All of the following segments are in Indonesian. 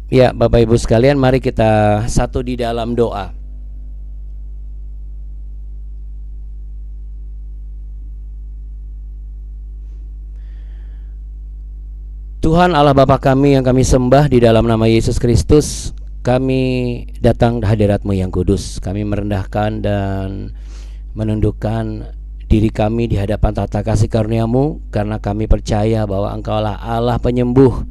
Ya, Bapak Ibu sekalian, mari kita satu di dalam doa. Tuhan Allah Bapa kami yang kami sembah, di dalam nama Yesus Kristus kami datang di hadirat-Mu yang kudus. Kami merendahkan dan menundukkan diri kami di hadapan tata kasih karunia-Mu, karena kami percaya bahwa Engkaulah Allah penyembuh,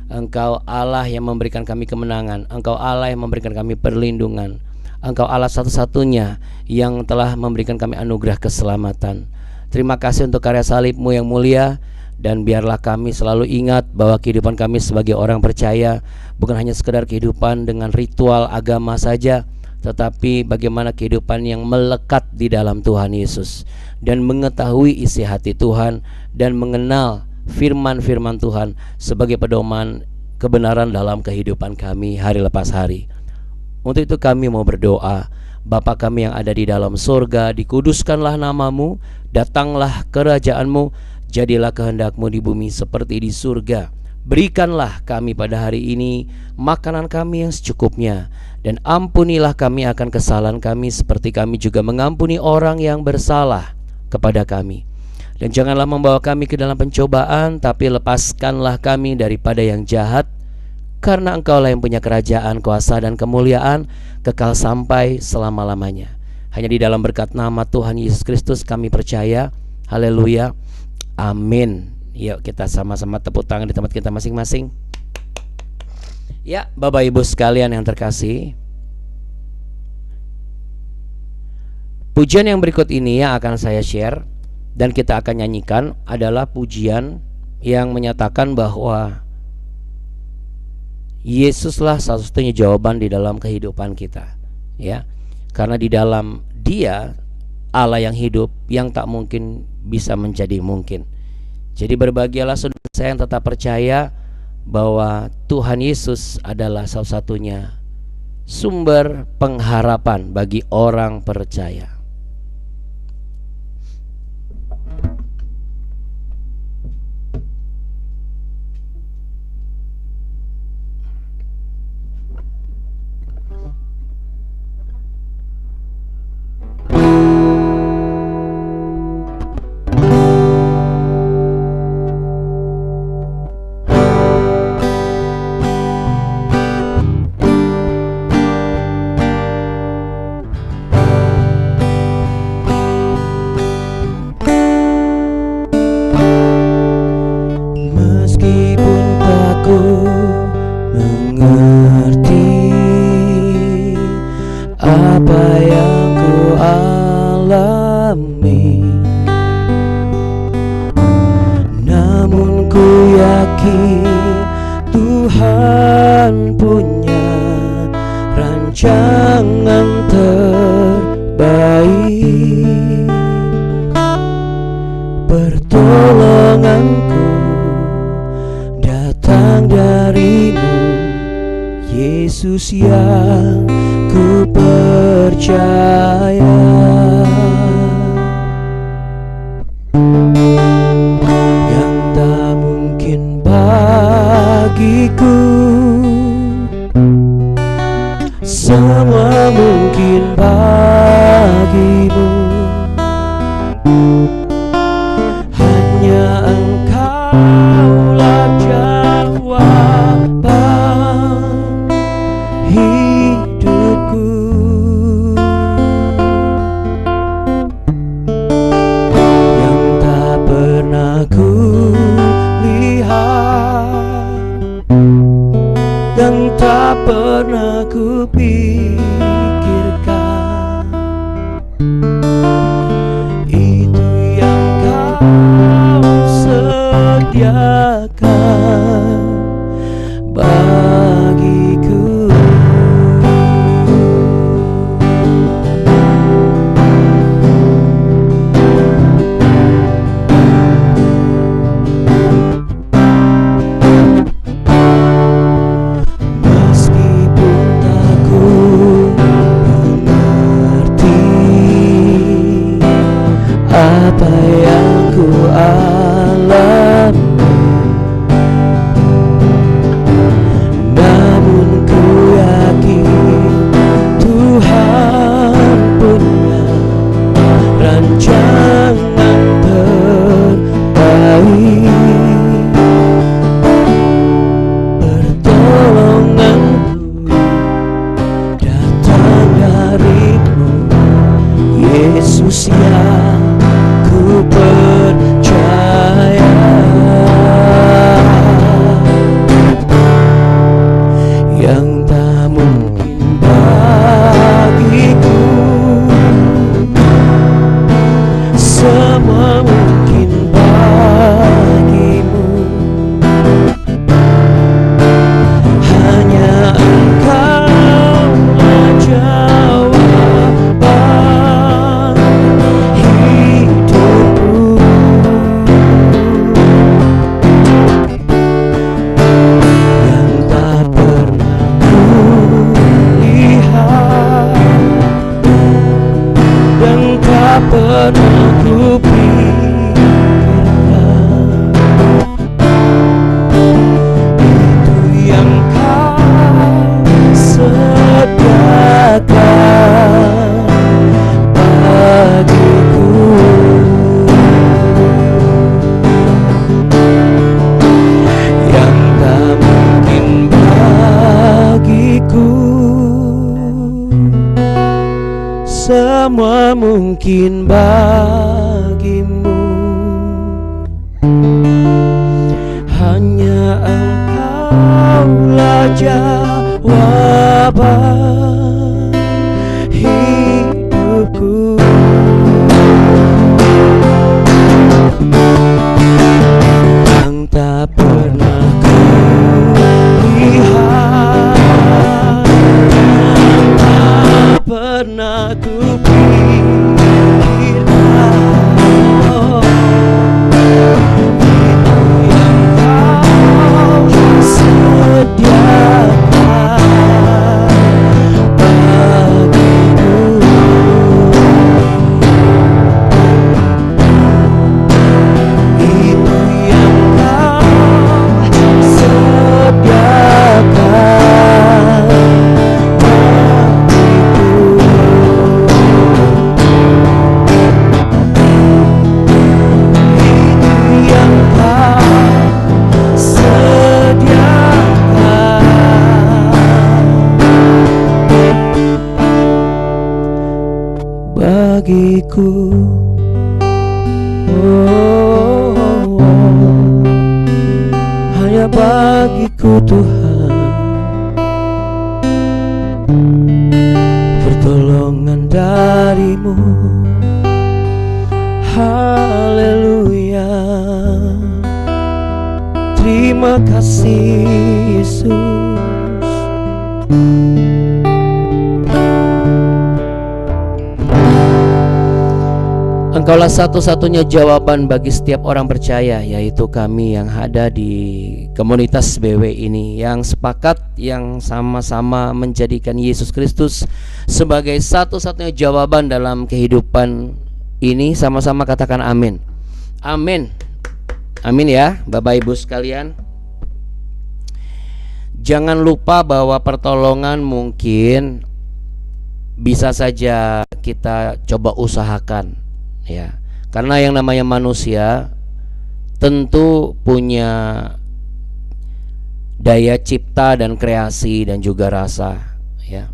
Engkau Allah yang memberikan kami kemenangan, Engkau Allah yang memberikan kami perlindungan, Engkau Allah satu-satunya yang telah memberikan kami anugerah keselamatan. Terima kasih untuk karya salib-Mu yang mulia. Dan biarlah kami selalu ingat bahwa kehidupan kami sebagai orang percaya bukan hanya sekedar kehidupan dengan ritual agama saja, tetapi bagaimana kehidupan yang melekat di dalam Tuhan Yesus, dan mengetahui isi hati Tuhan, dan mengenal firman-firman Tuhan sebagai pedoman kebenaran dalam kehidupan kami hari lepas hari. Untuk itu kami mau berdoa. Bapa kami yang ada di dalam surga, dikuduskanlah nama-Mu, datanglah kerajaan-Mu, jadilah kehendak-Mu di bumi seperti di surga. Berikanlah kami pada hari ini makanan kami yang secukupnya, dan ampunilah kami akan kesalahan kami seperti kami juga mengampuni orang yang bersalah kepada kami. Dan janganlah membawa kami ke dalam pencobaan, tapi lepaskanlah kami daripada yang jahat, karena Engkaulah yang punya kerajaan, kuasa, dan kemuliaan kekal sampai selama-lamanya. Hanya di dalam berkat nama Tuhan Yesus Kristus kami percaya. Haleluya. Amin. Yuk kita sama-sama tepuk tangan di tempat kita masing-masing. Ya, Bapak Ibu sekalian yang terkasih, pujian yang berikut ini yang akan saya share dan kita akan nyanyikan adalah pujian yang menyatakan bahwa Yesuslah satu-satunya jawaban di dalam kehidupan kita. Ya, karena di dalam Dia Allah yang hidup, yang tak mungkin bisa menjadi mungkin. Jadi berbahagialah saudara saya yang tetap percaya bahwa Tuhan Yesus adalah satu-satunya sumber pengharapan bagi orang percaya. Yesus yang ku percaya, yang tak mungkin bagiku, semua mungkin bagimu. Hanya Engkaulah jawaban hidupku, yang tak pernah ku lihat, yang tak pernah ku pikirkan. Itu yang Kau sediakan bagiku. Meskipun tak ku mengerti apa yang ku alami, namun mungkin bagimu. Hanya Engkaulah jawaban hidupku. Yang tak pernah ku lihat, yang tak pernah ku pikirkan, oh, itu yang Kau sediakan bagiku. Itu yang Kau sediakan bagiku. Itu yang Kau sediakan bagiku. Oh, hanya bagiku Tuhan, pertolongan darimu. Haleluya, terima kasih Yesus. Engkaulah satu-satunya jawaban bagi setiap orang percaya, yaitu kami yang ada di komunitas BW ini, yang sepakat, yang sama-sama menjadikan Yesus Kristus sebagai satu-satunya jawaban dalam kehidupan ini. Sama-sama katakan amin. Amin. Amin ya Bapak Ibu sekalian. Jangan lupa bahwa pertolongan mungkin bisa saja kita coba usahakan, ya, karena yang namanya manusia tentu punya daya cipta dan kreasi dan juga rasa, ya.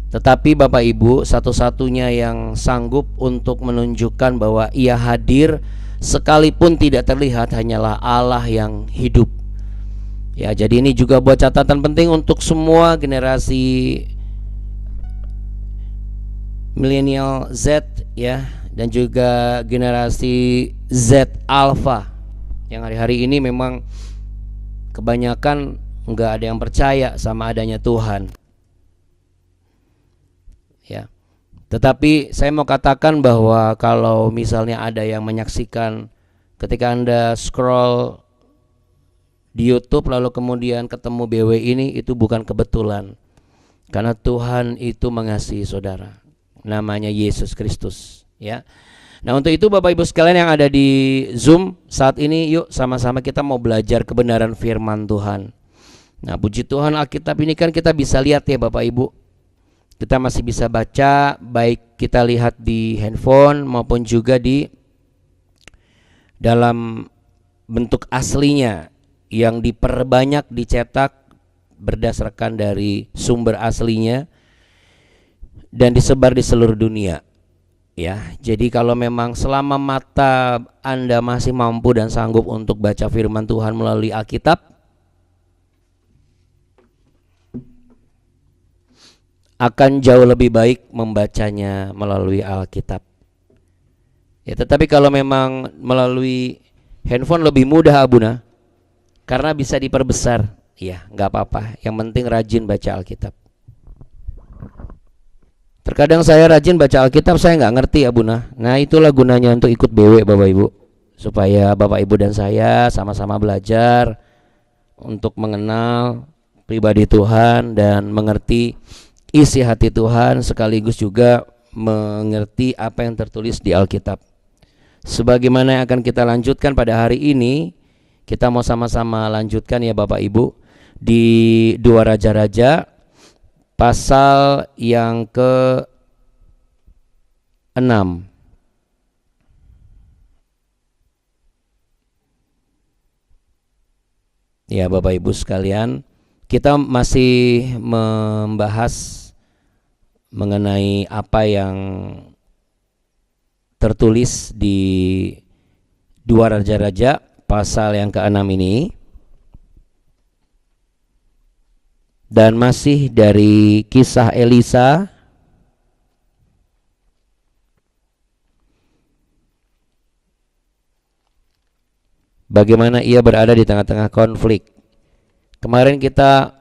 Tetapi Bapak Ibu, satu-satunya yang sanggup untuk menunjukkan bahwa Ia hadir sekalipun tidak terlihat hanyalah Allah yang hidup. Ya, jadi ini juga buat catatan penting untuk semua generasi milenial Z, ya, dan juga generasi Z Alpha yang hari-hari ini memang kebanyakan nggak ada yang percaya sama adanya Tuhan, ya. Tetapi saya mau katakan bahwa kalau misalnya ada yang menyaksikan ketika Anda scroll di YouTube lalu kemudian ketemu BW ini, itu bukan kebetulan, karena Tuhan itu mengasihi saudara, namanya Yesus Kristus, ya. Nah, untuk itu Bapak Ibu sekalian yang ada di Zoom saat ini, yuk sama-sama kita mau belajar kebenaran firman Tuhan. Nah, puji Tuhan, Alkitab ini kan kita bisa lihat ya Bapak Ibu. Kita masih bisa baca, baik kita lihat di handphone maupun juga di dalam bentuk aslinya yang diperbanyak, dicetak berdasarkan dari sumber aslinya dan disebar di seluruh dunia, ya. Jadi kalau memang selama mata Anda masih mampu dan sanggup untuk baca firman Tuhan melalui Alkitab, akan jauh lebih baik membacanya melalui Alkitab, ya. Tetapi kalau memang melalui handphone lebih mudah Abuna, karena bisa diperbesar, ya nggak apa-apa. Yang penting rajin baca Alkitab. Terkadang saya rajin baca Alkitab, saya nggak ngerti Abuna. Nah, itulah gunanya untuk ikut BW Bapak Ibu, supaya Bapak Ibu dan saya sama-sama belajar untuk mengenal pribadi Tuhan dan mengerti isi hati Tuhan, sekaligus juga mengerti apa yang tertulis di Alkitab. Sebagaimana yang akan kita lanjutkan pada hari ini, kita mau sama-sama lanjutkan ya Bapak Ibu di 2 Raja-Raja pasal yang ke-6. Ya Bapak Ibu sekalian, kita masih membahas mengenai apa yang tertulis di 2 Raja-Raja pasal yang ke-6 ini, dan masih dari kisah Elisa. Bagaimana ia berada di tengah-tengah konflik. Kemarin kita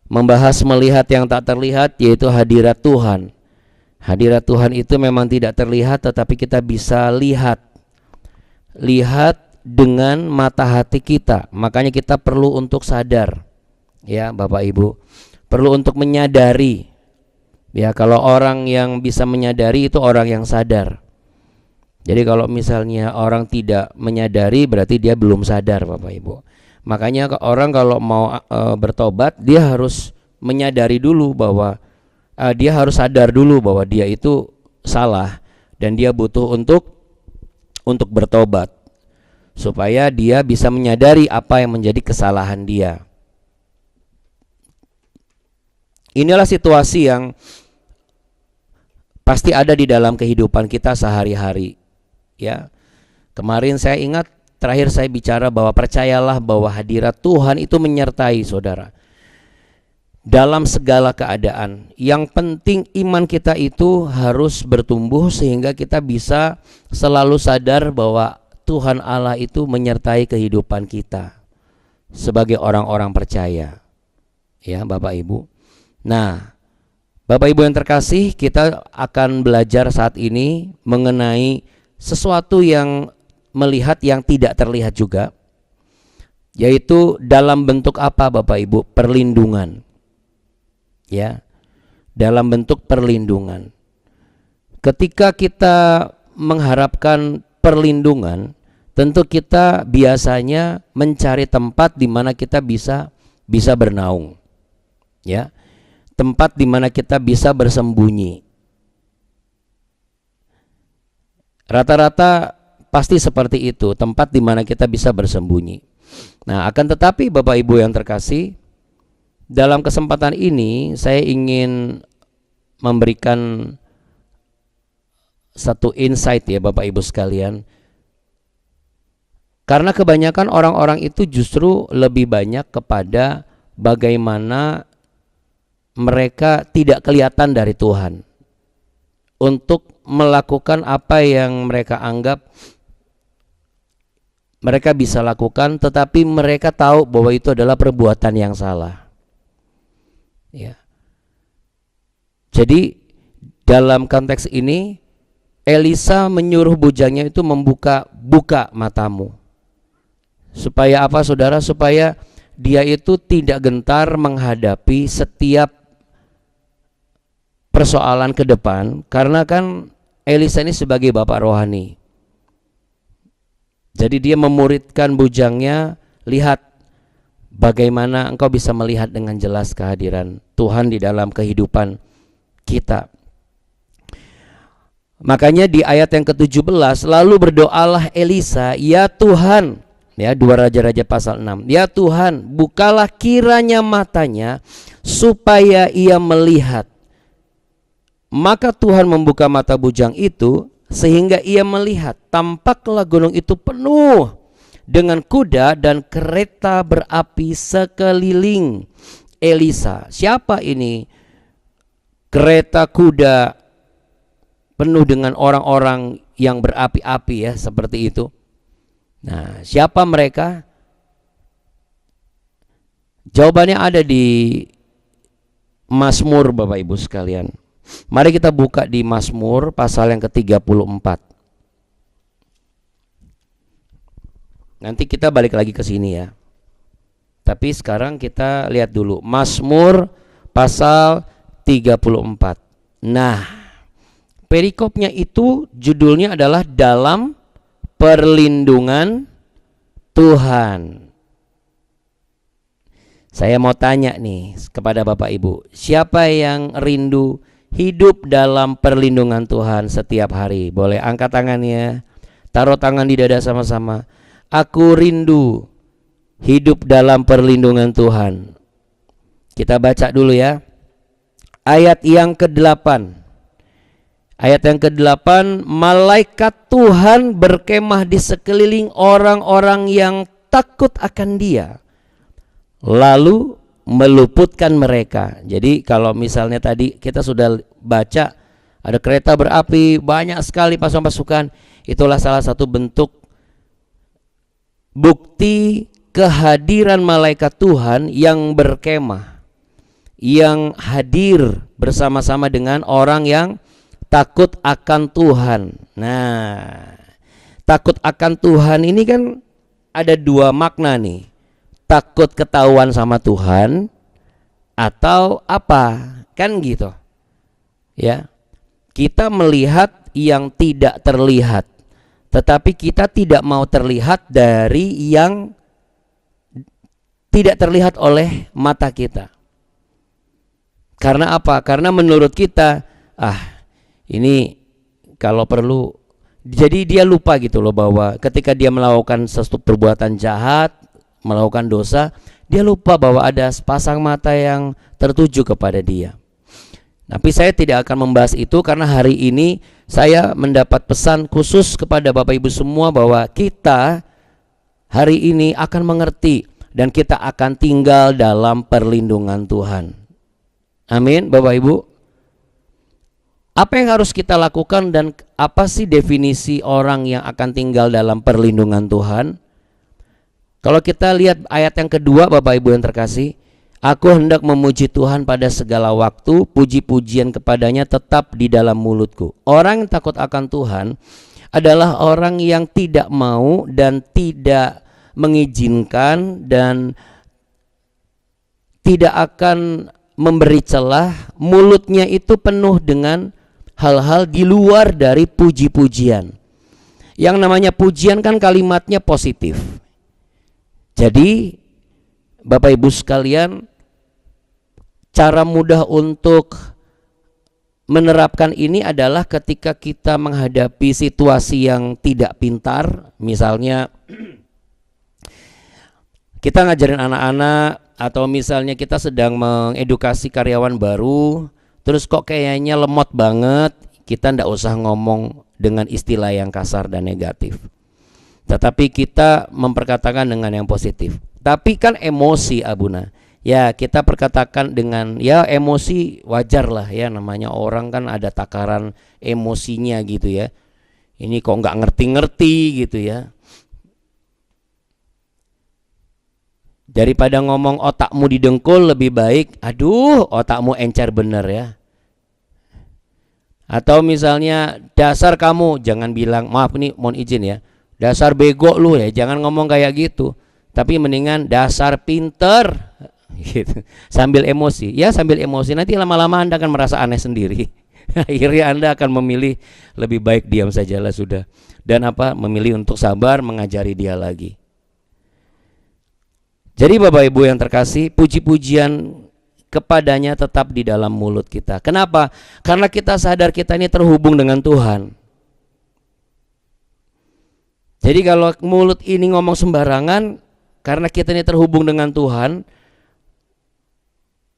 membahas melihat yang tak terlihat, yaitu hadirat Tuhan. Hadirat Tuhan itu memang tidak terlihat, tetapi kita bisa lihat dengan mata hati kita. Makanya kita perlu untuk sadar, ya Bapak Ibu, perlu untuk menyadari. Ya, kalau orang yang bisa menyadari itu orang yang sadar. Jadi kalau misalnya orang tidak menyadari, berarti dia belum sadar, Bapak Ibu. Makanya orang kalau mau bertobat, dia harus menyadari dulu bahwa dia harus sadar dulu bahwa dia itu salah dan dia butuh untuk bertobat, supaya dia bisa menyadari apa yang menjadi kesalahan dia. Inilah situasi yang pasti ada di dalam kehidupan kita sehari-hari. Ya, kemarin saya ingat terakhir saya bicara bahwa percayalah bahwa hadirat Tuhan itu menyertai saudara dalam segala keadaan. Yang penting iman kita itu harus bertumbuh sehingga kita bisa selalu sadar bahwa Tuhan Allah itu menyertai kehidupan kita sebagai orang-orang percaya. Ya, Bapak Ibu. Nah, Bapak Ibu yang terkasih, kita akan belajar saat ini mengenai sesuatu yang melihat yang tidak terlihat juga, yaitu dalam bentuk apa Bapak Ibu? Perlindungan. Ya, dalam bentuk perlindungan. Ketika kita mengharapkan perlindungan, tentu kita biasanya mencari tempat di mana kita bisa bernaung. Ya, tempat di mana kita bisa bersembunyi. Rata-rata pasti seperti itu, tempat di mana kita bisa bersembunyi. Nah, akan tetapi Bapak Ibu yang terkasih, dalam kesempatan ini saya ingin memberikan satu insight ya Bapak Ibu sekalian. Karena kebanyakan orang-orang itu justru lebih banyak kepada bagaimana mereka tidak kelihatan dari Tuhan untuk melakukan apa yang mereka anggap mereka bisa lakukan, tetapi mereka tahu bahwa itu adalah perbuatan yang salah. Ya. Jadi dalam konteks ini Elisa menyuruh bujangnya itu buka matamu. Supaya apa saudara? Supaya dia itu tidak gentar menghadapi setiap persoalan ke depan, karena kan Elisa ini sebagai bapak rohani. Jadi dia memuridkan bujangnya, lihat bagaimana engkau bisa melihat dengan jelas kehadiran Tuhan di dalam kehidupan kita. Makanya di ayat yang ke-17, lalu berdoalah Elisa, ya Tuhan, ya 2 Raja-Raja pasal 6, ya Tuhan, bukalah kiranya matanya supaya ia melihat. Maka Tuhan membuka mata bujang itu sehingga ia melihat, tampaklah gunung itu penuh dengan kuda dan kereta berapi sekeliling Elisa. Siapa ini? Kereta kuda penuh dengan orang-orang yang berapi-api ya, seperti itu. Nah, siapa mereka? Jawabannya ada di Mazmur Bapak Ibu sekalian. Mari kita buka di Mazmur pasal yang ke-34. Nanti kita balik lagi ke sini ya. Tapi sekarang kita lihat dulu Mazmur pasal 34. Nah, perikopnya itu judulnya adalah dalam perlindungan Tuhan. Saya mau tanya nih kepada Bapak Ibu, siapa yang rindu hidup dalam perlindungan Tuhan setiap hari? Boleh angkat tangannya, taruh tangan di dada sama-sama. Aku rindu hidup dalam perlindungan Tuhan. Kita baca dulu ya. Ayat yang ke-8. Ayat yang ke-8, malaikat Tuhan berkemah di sekeliling orang-orang yang takut akan Dia, lalu meluputkan mereka. Jadi kalau misalnya tadi kita sudah baca ada kereta berapi, banyak sekali pasukan-pasukan, itulah salah satu bentuk bukti kehadiran malaikat Tuhan yang berkemah, yang hadir bersama-sama dengan orang yang takut akan Tuhan. Nah, takut akan Tuhan ini kan ada dua makna nih. Takut ketahuan sama Tuhan atau apa? Kan gitu. Ya. Kita melihat yang tidak terlihat, tetapi kita tidak mau terlihat dari yang tidak terlihat oleh mata kita. Karena apa? Karena menurut kita, ini kalau perlu, jadi dia lupa gitu loh bahwa ketika dia melakukan sesuatu perbuatan jahat, melakukan dosa, dia lupa bahwa ada sepasang mata yang tertuju kepada dia. Tapi saya tidak akan membahas itu karena hari ini saya mendapat pesan khusus kepada Bapak Ibu semua bahwa kita hari ini akan mengerti dan kita akan tinggal dalam perlindungan Tuhan. Amin, Bapak Ibu. Apa yang harus kita lakukan dan apa sih definisi orang yang akan tinggal dalam perlindungan Tuhan? Kalau kita lihat ayat yang kedua, Bapak Ibu yang terkasih, aku hendak memuji Tuhan pada segala waktu, puji-pujian kepadanya tetap di dalam mulutku. Orang yang takut akan Tuhan adalah orang yang tidak mau dan tidak mengizinkan dan tidak akan memberi celah mulutnya itu penuh dengan hal-hal di luar dari puji-pujian. Yang namanya pujian kan kalimatnya positif. Jadi Bapak Ibu sekalian, cara mudah untuk menerapkan ini adalah ketika kita menghadapi situasi yang tidak pintar. Misalnya kita ngajarin anak-anak, atau misalnya kita sedang mengedukasi karyawan baru, terus kok kayaknya lemot banget, kita ndak usah ngomong dengan istilah yang kasar dan negatif, tetapi kita memperkatakan dengan yang positif. Tapi kan emosi Abuna, ya kita perkatakan dengan ya emosi, wajar lah ya, namanya orang kan ada takaran emosinya gitu ya. Ini kok nggak ngerti-ngerti gitu ya. Daripada ngomong otakmu didengkul, lebih baik aduh otakmu encer bener ya. Atau misalnya dasar kamu, jangan bilang maaf nih mohon izin ya, dasar bego lu ya, jangan ngomong kayak gitu. Tapi mendingan dasar pinter gitu. Sambil emosi. Ya sambil emosi, nanti lama-lama Anda akan merasa aneh sendiri. Akhirnya Anda akan memilih lebih baik diam sajalah sudah. Dan memilih untuk sabar mengajari dia lagi. Jadi Bapak Ibu yang terkasih, puji-pujian kepadanya tetap di dalam mulut kita. Kenapa? Karena kita sadar kita ini terhubung dengan Tuhan. Jadi kalau mulut ini ngomong sembarangan, karena kita ini terhubung dengan Tuhan,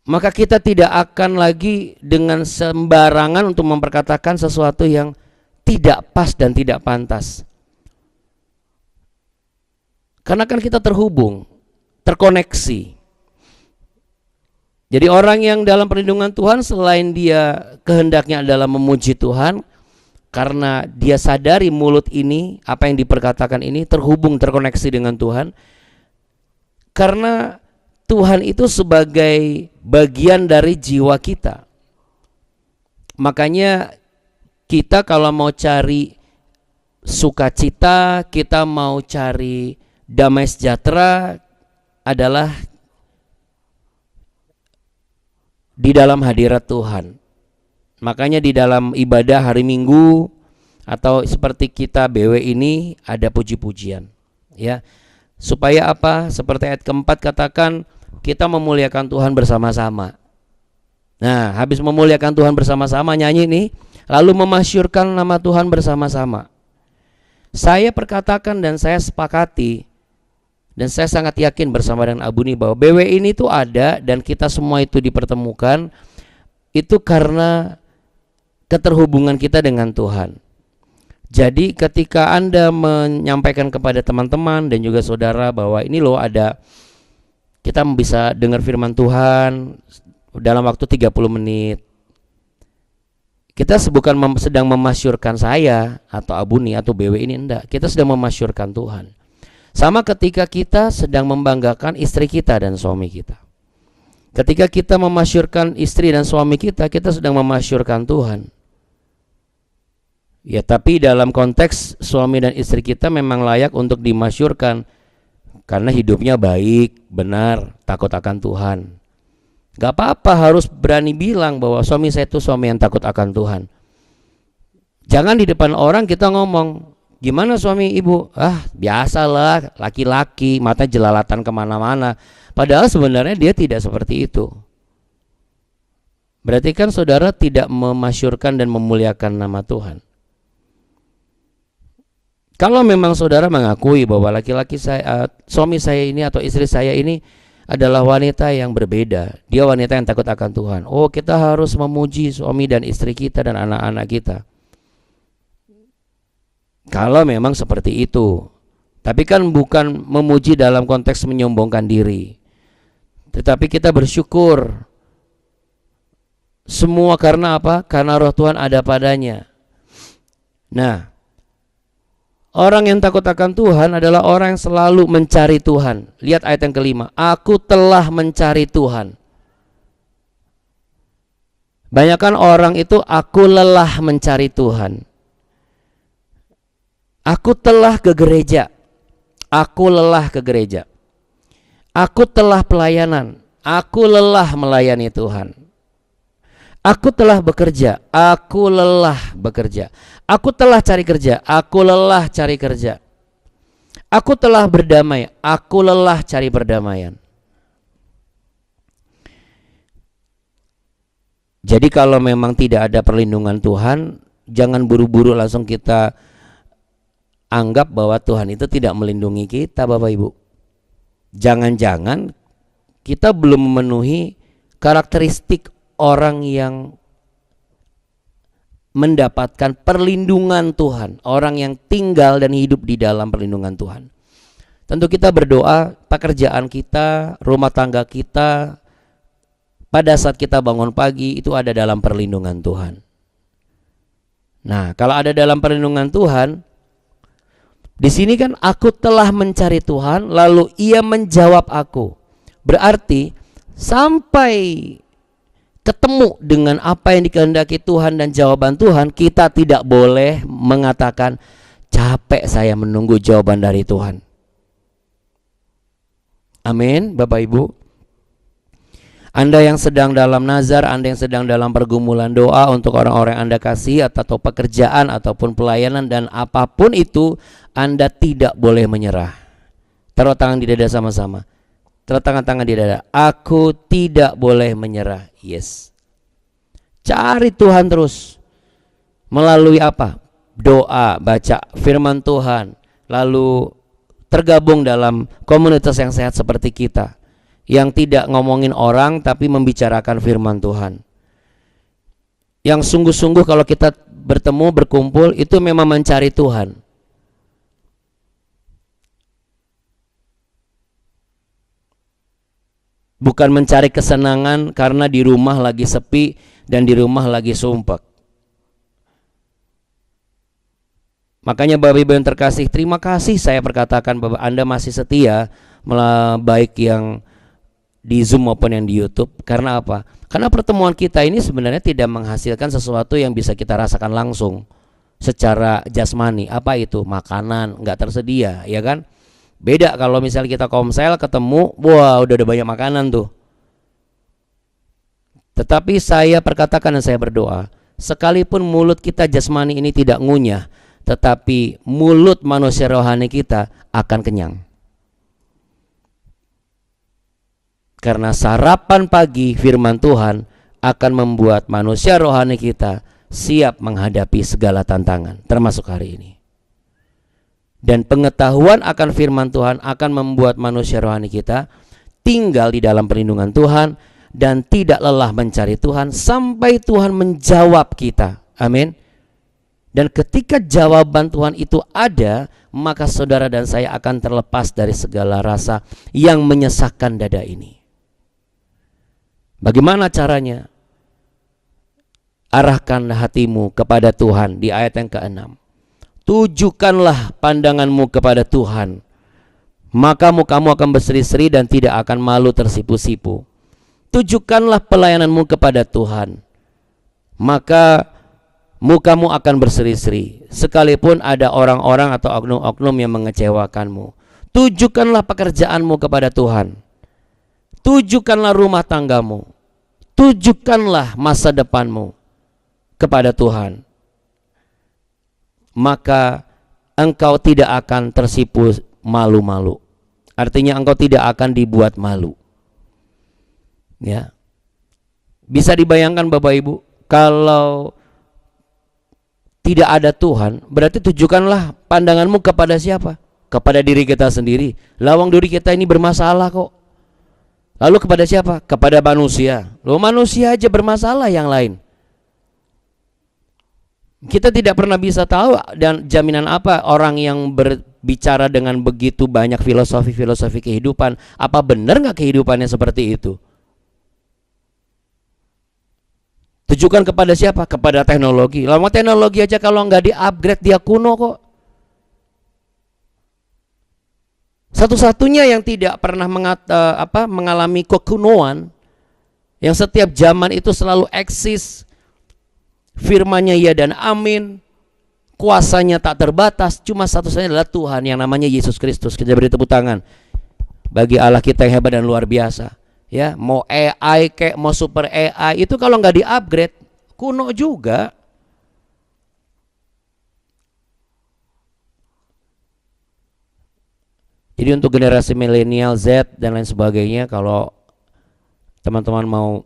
maka kita tidak akan lagi dengan sembarangan untuk memperkatakan sesuatu yang tidak pas dan tidak pantas. Karena kan kita terhubung, terkoneksi. Jadi orang yang dalam perlindungan Tuhan, selain dia kehendaknya adalah memuji Tuhan, karena dia sadari mulut ini, apa yang diperkatakan ini terhubung, terkoneksi dengan Tuhan. Karena Tuhan itu sebagai bagian dari jiwa kita. Makanya kita kalau mau cari sukacita, kita mau cari damai sejahtera, adalah di dalam hadirat Tuhan. Makanya di dalam ibadah hari Minggu atau seperti kita BW ini ada puji-pujian, ya. Supaya apa? Seperti ayat keempat katakan, kita memuliakan Tuhan bersama-sama. Nah, habis memuliakan Tuhan bersama-sama, nyanyi nih, lalu memasyurkan nama Tuhan bersama-sama. Saya perkatakan dan saya sepakati, dan saya sangat yakin bersama dengan Abuni bahwa BW ini tuh ada dan kita semua itu dipertemukan itu karena keterhubungan kita dengan Tuhan. Jadi ketika Anda menyampaikan kepada teman-teman dan juga saudara bahwa ini loh kita bisa dengar firman Tuhan dalam waktu 30 menit. Kita bukan sedang memasyurkan saya atau Abuni atau BW ini, enggak. Kita sedang memasyurkan Tuhan. Sama ketika kita sedang membanggakan istri kita dan suami kita. Ketika kita memasyurkan istri dan suami kita, kita sedang memasyurkan Tuhan. Ya, tapi dalam konteks suami dan istri kita memang layak untuk dimasyurkan karena hidupnya baik, benar, takut akan Tuhan. Gak apa-apa harus berani bilang bahwa suami saya itu suami yang takut akan Tuhan. Jangan di depan orang kita ngomong, gimana suami ibu? Biasalah, laki-laki, mata jelalatan kemana-mana. Padahal sebenarnya dia tidak seperti itu. Berarti kan saudara tidak memasyurkan dan memuliakan nama Tuhan. Kalau memang saudara mengakui bahwa suami saya ini atau istri saya ini adalah wanita yang berbeda, dia wanita yang takut akan Tuhan. Oh, kita harus memuji suami dan istri kita dan anak-anak kita. Kalau memang seperti itu. Tapi kan bukan memuji dalam konteks menyombongkan diri. Tetapi kita bersyukur. Semua karena apa? Karena roh Tuhan ada padanya. Nah, orang yang takut akan Tuhan adalah orang yang selalu mencari Tuhan. Lihat ayat yang kelima. Aku telah mencari Tuhan. Banyakan orang itu aku lelah mencari Tuhan. Aku telah ke gereja. Aku lelah ke gereja. Aku telah pelayanan. Aku lelah melayani Tuhan. Aku telah bekerja. Aku lelah bekerja. Aku telah cari kerja. Aku lelah cari kerja. Aku telah berdamai. Aku lelah cari perdamaian. Jadi kalau memang tidak ada perlindungan Tuhan, jangan buru-buru langsung kita anggap bahwa Tuhan itu tidak melindungi kita, Bapak Ibu. Jangan-jangan kita belum memenuhi karakteristik orang yang mendapatkan perlindungan Tuhan, orang yang tinggal dan hidup di dalam perlindungan Tuhan. Tentu kita berdoa pekerjaan kita, rumah tangga kita, pada saat kita bangun pagi itu ada dalam perlindungan Tuhan. Nah, kalau ada dalam perlindungan Tuhan, di sini kan aku telah mencari Tuhan, lalu Ia menjawab aku. Berarti sampai ketemu dengan apa yang dikehendaki Tuhan dan jawaban Tuhan, kita tidak boleh mengatakan capek saya menunggu jawaban dari Tuhan. Amin, Bapak Ibu. Anda yang sedang dalam nazar, Anda yang sedang dalam pergumulan doa untuk orang-orang yang Anda kasih atau pekerjaan ataupun pelayanan dan apapun itu, Anda tidak boleh menyerah. Taruh tangan di dada sama-sama. Taruh tangan di dada. Aku tidak boleh menyerah. Yes. Cari Tuhan terus. Melalui apa? Doa, baca firman Tuhan. Lalu tergabung dalam komunitas yang sehat seperti kita, yang tidak ngomongin orang tapi membicarakan firman Tuhan. Yang sungguh-sungguh kalau kita bertemu, berkumpul, itu memang mencari Tuhan. Bukan mencari kesenangan karena di rumah lagi sepi dan di rumah lagi sumpek. Makanya Bapak Ibu yang terkasih, terima kasih saya perkatakan bahwa Anda masih setia, baik yang di Zoom maupun yang di YouTube. Karena apa? Karena pertemuan kita ini sebenarnya tidak menghasilkan sesuatu yang bisa kita rasakan langsung secara jasmani. Apa itu? Makanan nggak tersedia, ya kan? Beda kalau misalnya kita komsel ketemu, wah udah ada banyak makanan tuh. Tetapi saya perkatakan dan saya berdoa, sekalipun mulut kita jasmani ini tidak ngunyah, tetapi mulut manusia rohani kita akan kenyang. Karena sarapan pagi firman Tuhan akan membuat manusia rohani kita siap menghadapi segala tantangan, termasuk hari ini. Dan pengetahuan akan firman Tuhan akan membuat manusia rohani kita tinggal di dalam perlindungan Tuhan dan tidak lelah mencari Tuhan sampai Tuhan menjawab kita. Amin. Dan ketika jawaban Tuhan itu ada, maka saudara dan saya akan terlepas dari segala rasa yang menyesakkan dada ini. Bagaimana caranya? Arahkan hatimu kepada Tuhan di ayat yang ke-6. Tujukanlah pandanganmu kepada Tuhan, maka mukamu akan berseri-seri dan tidak akan malu tersipu-sipu. Tujukanlah pelayananmu kepada Tuhan, maka mukamu akan berseri-seri, sekalipun ada orang-orang atau oknum-oknum yang mengecewakanmu. Tujukanlah pekerjaanmu kepada Tuhan. Tujukanlah rumah tanggamu. Tujukanlah masa depanmu kepada Tuhan. Maka engkau tidak akan tersipu malu-malu. Artinya engkau tidak akan dibuat malu. Ya. Bisa dibayangkan Bapak Ibu, kalau tidak ada Tuhan, berarti tujukanlah pandanganmu kepada siapa? Kepada diri kita sendiri. Lawang diri kita ini bermasalah kok. Lalu kepada siapa? Kepada manusia. Loh, manusia aja bermasalah, yang lain kita tidak pernah bisa tahu. Dan jaminan apa orang yang berbicara dengan begitu banyak filosofi kehidupan, apa benar nggak kehidupannya seperti itu? Tujukan kepada siapa? Kepada teknologi. Lama teknologi aja kalau nggak di-upgrade dia kuno kok. Satu-satunya yang tidak pernah mengalami kekunoan, yang setiap zaman itu selalu eksis, firman-Nya ya dan amin, kuasanya tak terbatas, cuma satu-satunya adalah Tuhan yang namanya Yesus Kristus. Kita beri tepuk tangan bagi Allah kita yang hebat dan luar biasa. Ya, mau AI kayak mau super AI itu kalau nggak di-upgrade kuno juga. Jadi untuk generasi milenial, Z dan lain sebagainya, kalau teman-teman mau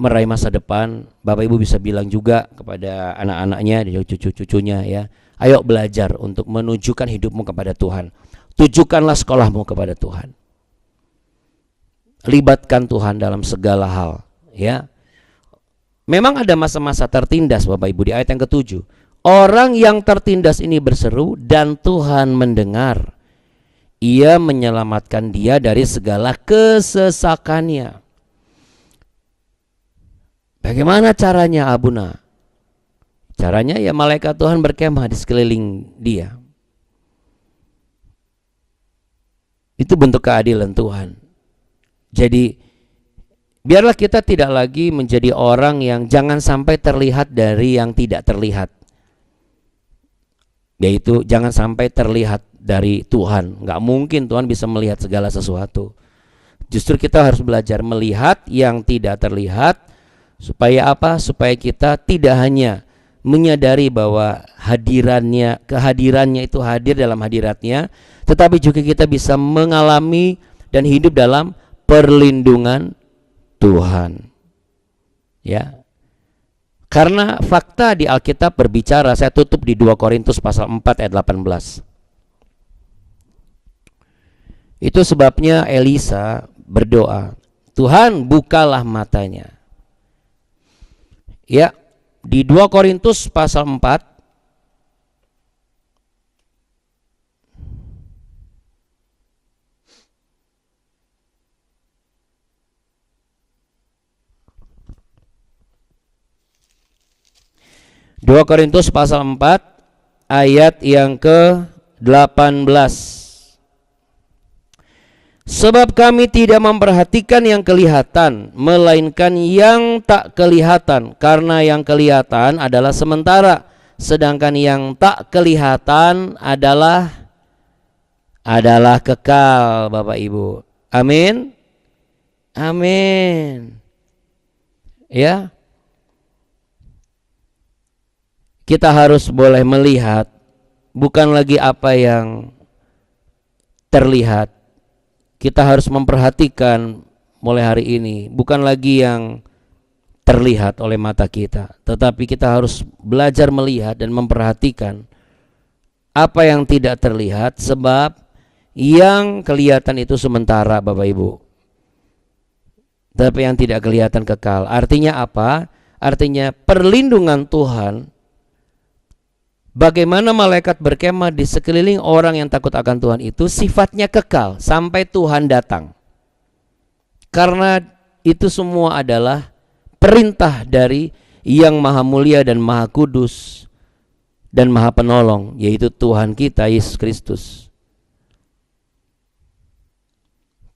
meraih masa depan, Bapak Ibu bisa bilang juga kepada anak-anaknya dan cucu-cucunya, ya, ayo belajar untuk menunjukkan hidupmu kepada Tuhan. Tujukanlah sekolahmu kepada Tuhan. Libatkan Tuhan dalam segala hal, ya. Memang ada masa-masa tertindas Bapak Ibu di ayat yang ke-7. Orang yang tertindas ini berseru dan Tuhan mendengar. Ia menyelamatkan dia dari segala kesesakannya. Bagaimana caranya Abuna? Caranya ya malaikat Tuhan berkemah di sekeliling dia. Itu bentuk keadilan Tuhan. Jadi biarlah kita tidak lagi menjadi orang yang jangan sampai terlihat dari yang tidak terlihat. Yaitu jangan sampai terlihat dari Tuhan. Nggak mungkin Tuhan bisa melihat segala sesuatu. Justru kita harus belajar melihat yang tidak terlihat. Supaya apa? Supaya kita tidak hanya menyadari bahwa kehadirannya itu hadir dalam hadiratnya, tetapi juga kita bisa mengalami dan hidup dalam perlindungan Tuhan. Ya. Karena fakta di Alkitab berbicara, saya tutup di 2 Korintus pasal 4 ayat 18. Itu sebabnya Elisa berdoa, Tuhan bukalah matanya. Ya, di 2 Korintus pasal 4 2 Korintus pasal 4 ayat yang ke-18. Sebab kami tidak memperhatikan yang kelihatan, melainkan yang tak kelihatan, karena yang kelihatan adalah sementara, sedangkan yang tak kelihatan adalah kekal, Bapak Ibu. Amin. Amin. Ya. Kita harus boleh melihat bukan lagi apa yang terlihat. Kita harus memperhatikan mulai hari ini bukan lagi yang terlihat oleh mata kita, tetapi kita harus belajar melihat dan memperhatikan apa yang tidak terlihat, sebab yang kelihatan itu sementara, Bapak Ibu, tapi yang tidak kelihatan kekal. Artinya apa? Artinya perlindungan Tuhan, bagaimana malaikat berkemah di sekeliling orang yang takut akan Tuhan itu sifatnya kekal sampai Tuhan datang. Karena itu semua adalah perintah dari Yang Maha Mulia dan Maha Kudus dan Maha Penolong, yaitu Tuhan kita Yesus Kristus.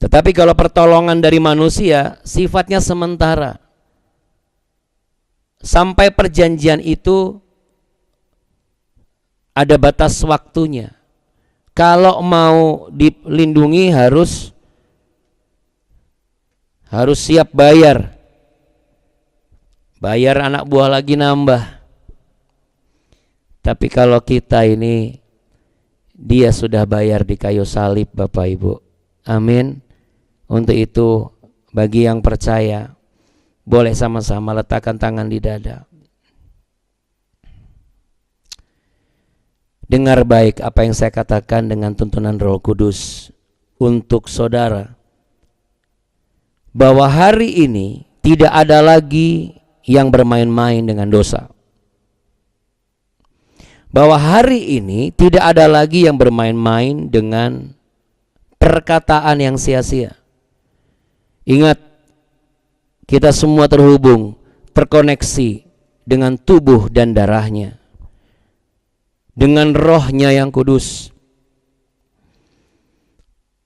Tetapi kalau pertolongan dari manusia sifatnya sementara. Sampai perjanjian itu ada batas waktunya. Kalau mau dilindungi harus siap bayar. Bayar anak buah lagi nambah. Tapi kalau kita ini, dia sudah bayar di kayu salib, Bapak Ibu. Amin. Untuk itu bagi yang percaya, boleh sama-sama letakkan tangan di dada. Dengar baik apa yang saya katakan dengan tuntunan Roh Kudus untuk saudara, bahwa hari ini tidak ada lagi yang bermain-main dengan dosa. Bahwa hari ini tidak ada lagi yang bermain-main dengan perkataan yang sia-sia. Ingat, kita semua terhubung, terkoneksi dengan tubuh dan darahnya, dengan rohnya yang kudus.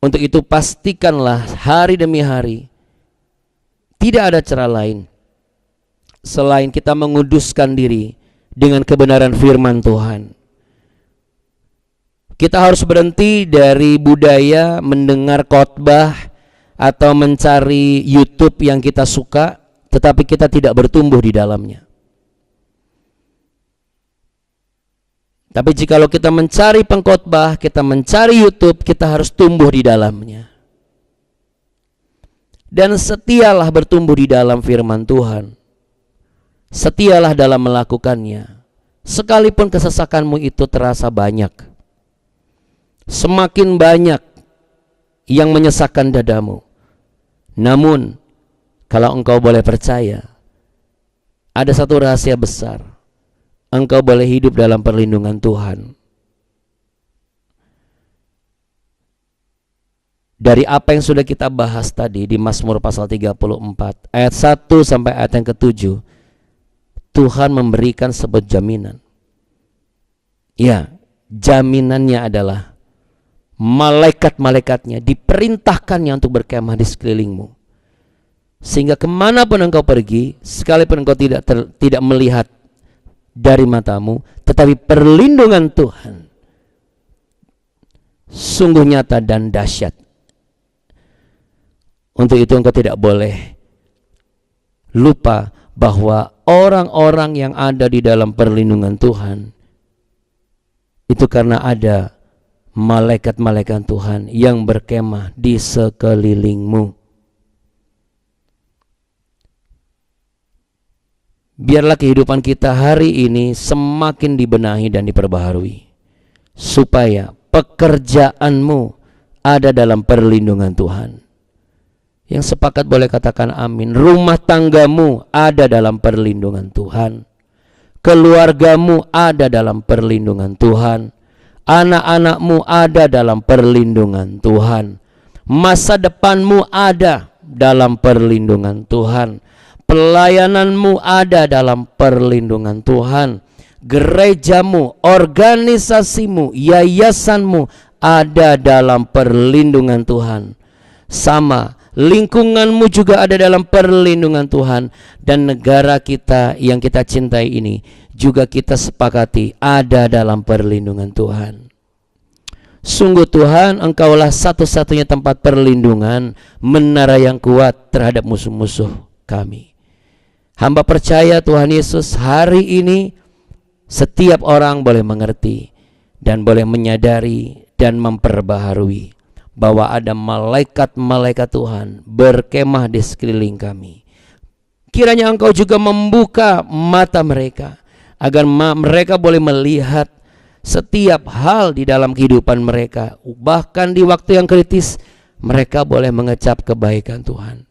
Untuk itu pastikanlah hari demi hari, tidak ada cara lain selain kita menguduskan diri dengan kebenaran firman Tuhan. Kita harus berhenti dari budaya mendengar khotbah atau mencari YouTube yang kita suka, tetapi kita tidak bertumbuh di dalamnya. Tapi jikalau kita mencari pengkhotbah, kita mencari YouTube, kita harus tumbuh di dalamnya. Dan setialah bertumbuh di dalam firman Tuhan. Setialah dalam melakukannya, sekalipun kesesakanmu itu terasa banyak. Semakin banyak yang menyesakkan dadamu, namun kalau engkau boleh percaya, ada satu rahasia besar. Engkau boleh hidup dalam perlindungan Tuhan. Dari apa yang sudah kita bahas tadi di Mazmur pasal 34 ayat 1 sampai ayat yang ke-7, Tuhan memberikan sebuah jaminan. Ya, jaminannya adalah malaikat-malaikatnya diperintahkannya untuk berkemah di sekelilingmu. Sehingga kemanapun engkau pergi, sekalipun engkau tidak melihat dari matamu, tetapi perlindungan Tuhan sungguh nyata dan dahsyat. Untuk itu engkau tidak boleh lupa bahwa orang-orang yang ada di dalam perlindungan Tuhan itu karena ada malaikat-malaikat Tuhan yang berkemah di sekelilingmu. Biarlah kehidupan kita hari ini semakin dibenahi dan diperbaharui, supaya pekerjaanmu ada dalam perlindungan Tuhan. Yang sepakat boleh katakan amin. Rumah tanggamu ada dalam perlindungan Tuhan. Keluargamu ada dalam perlindungan Tuhan. Anak-anakmu ada dalam perlindungan Tuhan. Masa depanmu ada dalam perlindungan Tuhan. Pelayananmu ada dalam perlindungan Tuhan. Gerejamu, organisasimu, yayasanmu ada dalam perlindungan Tuhan. Sama, lingkunganmu juga ada dalam perlindungan Tuhan. Dan negara kita yang kita cintai ini juga kita sepakati ada dalam perlindungan Tuhan. Sungguh Tuhan, Engkaulah satu-satunya tempat perlindungan, menara yang kuat terhadap musuh-musuh kami. Hamba percaya Tuhan Yesus, hari ini setiap orang boleh mengerti dan boleh menyadari dan memperbaharui bahwa ada malaikat-malaikat Tuhan berkemah di sekeliling kami. Kiranya Engkau juga membuka mata mereka agar mereka boleh melihat setiap hal di dalam kehidupan mereka. Bahkan di waktu yang kritis mereka boleh mengecap kebaikan Tuhan.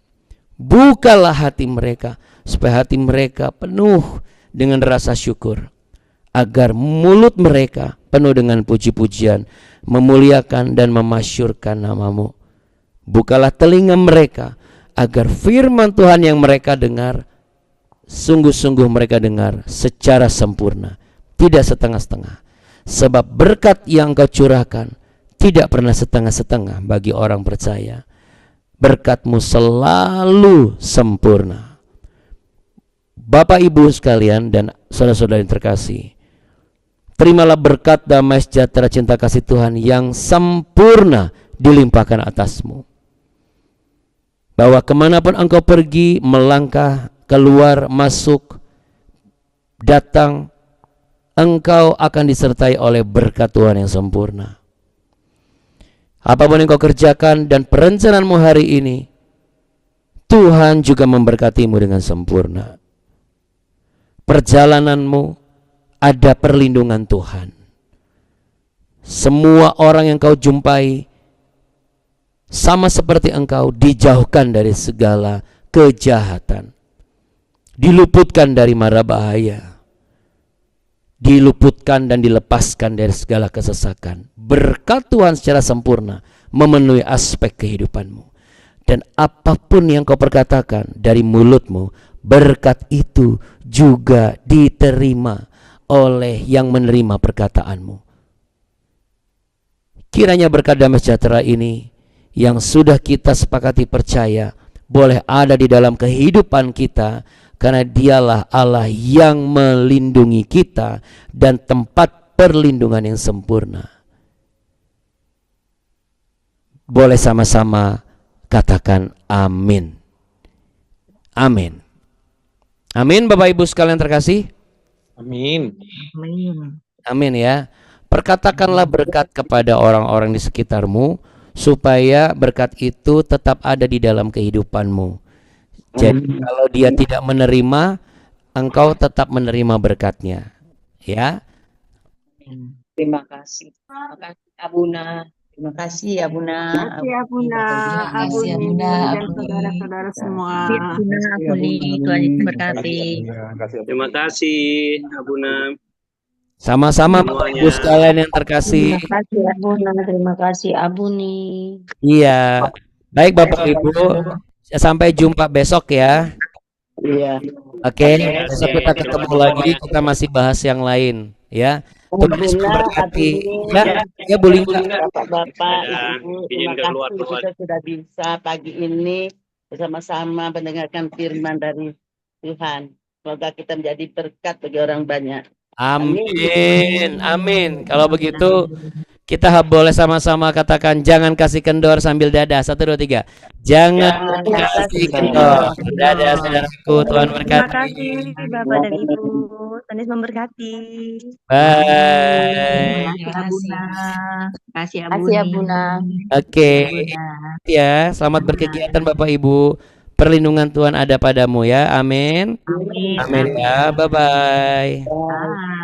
Bukalah hati mereka supaya hati mereka penuh dengan rasa syukur, agar mulut mereka penuh dengan puji-pujian, memuliakan dan memasyurkan nama-Mu. Bukalah telinga mereka, agar firman Tuhan yang mereka dengar, sungguh-sungguh mereka dengar secara sempurna, tidak setengah-setengah. Sebab berkat yang Engkau curahkan tidak pernah setengah-setengah bagi orang percaya. Berkat-Mu selalu sempurna. Bapak Ibu sekalian dan saudara-saudara yang terkasih, terimalah berkat damai sejahtera cinta kasih Tuhan yang sempurna dilimpahkan atasmu. Bahwa kemanapun engkau pergi, melangkah, keluar, masuk, datang, engkau akan disertai oleh berkat Tuhan yang sempurna. Apapun yang kau kerjakan dan perencanaanmu hari ini, Tuhan juga memberkatimu dengan sempurna. Perjalananmu ada perlindungan Tuhan. Semua orang yang kau jumpai sama seperti engkau dijauhkan dari segala kejahatan, diluputkan dari mara bahaya, diluputkan dan dilepaskan dari segala kesesakan. Berkat Tuhan secara sempurna memenuhi aspek kehidupanmu. Dan apapun yang kau perkatakan dari mulutmu, berkat itu juga diterima oleh yang menerima perkataanmu. Kiranya berkat damai sejahtera ini yang sudah kita sepakati percaya boleh ada di dalam kehidupan kita, karena Dialah Allah yang melindungi kita dan tempat perlindungan yang sempurna. Boleh sama-sama katakan amin. Amin. Amin Bapak Ibu sekalian terkasih. Amin. Amin. Amin ya. Perkatakanlah berkat kepada orang-orang di sekitarmu, supaya berkat itu tetap ada di dalam kehidupanmu. Jadi kalau dia tidak menerima, engkau tetap menerima berkatnya. Ya. Terima kasih. Terima kasih Abuna. Terima kasih Abuna. Terima kasih Abuna, kasih, Abuni, Abuna, dan Abuni. saudara-saudara semua. Abuna, Abuni. Tuhan Yesus berkati. Terima kasih Abuna. Sama-sama Bapak Ibu sekalian yang terkasih. Terima kasih Abuna. Terima kasih Abuni. Iya. Baik Bapak Ibu, sampai jumpa besok ya. Iya. Oke, besok kita ketemu lagi, kita masih bahas yang lain ya. Tuhan Yesus memberkati. Ya, Bu Lingga. Bapak-bapak, Ya, Ibu, izin terima keluar kasih dulu. kita sudah bisa pagi ini bersama-sama mendengarkan firman dari Tuhan. Semoga kita menjadi berkat bagi orang banyak. Amin. Amin. Kalau begitu kita boleh sama-sama katakan jangan kasih kendor sambil dadah. 1, 2, 3. Jangan kasih kendor. Dadah saudaraku, Tuhan Terima berkati. kasih Bapak dan Ibu. Tuhan Yesus memberkati. Bye. Terima kasih. Terima kasih Kasih Abuna. Oke. Ya, selamat berkegiatan Bapak Ibu. Perlindungan Tuhan ada padamu ya. Amin. Amin. Amin ya. Bye-bye. Bye.